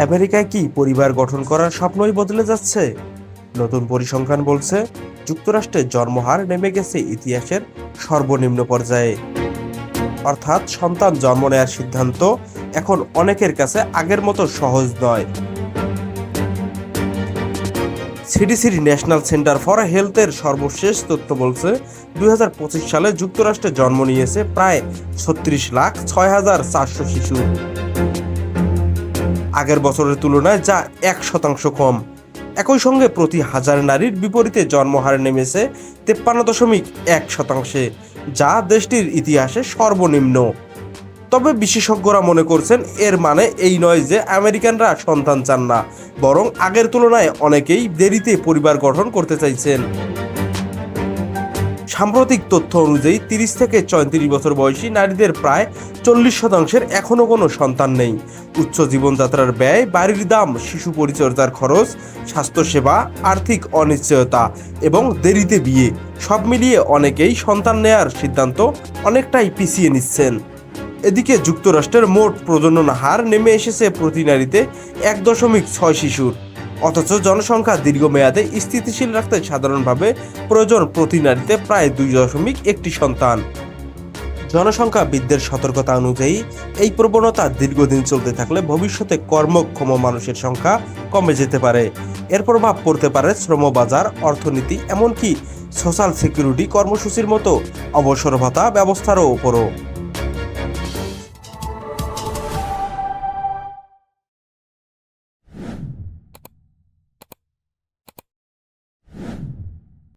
আমেরিকায় কি পরিবার গঠন করার স্বপ্নই বদলে যাচ্ছে? নতুন পরিসংখ্যান বলছে যুক্তরাষ্ট্রে জন্মহার নেমে গেছে ইতিহাসের সর্বনিম্ন পর্যায়ে। অর্থাৎ সন্তান জন্ম নেওয়ার সিদ্ধান্ত এখন অনেকের কাছে আগের মতো সহজ নয়। সিডিসির ন্যাশনাল সেন্টার ফর হেলথের সর্বশেষ তথ্য বলছে 2025 সালে যুক্তরাষ্ট্রে জন্ম নিয়েছে প্রায় 36,06,400 শিশু। আগের বছরের তুলনায় যা 1% কম। একই সঙ্গে প্রতি হাজার নারীর বিপরীতে জন্মহার নেমেছে 53.1%, যা দেশটির ইতিহাসে সর্বনিম্ন। তবে বিশেষজ্ঞরা মনে করছেন এর মানে এই নয় যে আমেরিকানরা সন্তান চান না, বরং আগের তুলনায় অনেকেই দেরিতে পরিবার গঠন করতে চাইছেন। সাম্প্রতিক তথ্য অনুযায়ী 30 থেকে 34 বছর বয়সী নারীদের প্রায় 40% এখনও কোনো সন্তান নেই। উচ্চ জীবনযাত্রার ব্যয়, বাড়ির দাম, শিশু পরিচর্যার খরচ, স্বাস্থ্যসেবা, আর্থিক অনিশ্চয়তা এবং দেরিতে বিয়ে, সব মিলিয়ে অনেকেই সন্তান নেয়ার সিদ্ধান্ত অনেকটাই পিছিয়ে নিচ্ছেন। এদিকে যুক্তরাষ্ট্রের মোট প্রজনন হার নেমে এসেছে প্রতি নারীতে 1.6 শিশুর। অথচ জনসংখ্যা দীর্ঘমেয়াদে স্থিতিশীল রাখতে সাধারণভাবে প্রয়োজন প্রতি নারীতে প্রায় 2.1 সন্তান। জনসংখ্যা বৃদ্ধির সতর্কতা অনুযায়ী এই প্রবণতা দীর্ঘদিন চলতে থাকলে ভবিষ্যতে কর্মক্ষম মানুষের সংখ্যা কমে যেতে পারে। এর প্রভাব পড়তে পারে শ্রমবাজার, অর্থনীতি, এমনকি সোশ্যাল সিকিউরিটি কর্মসূচির মতো অবসর ভাতা ব্যবস্থারও উপরও।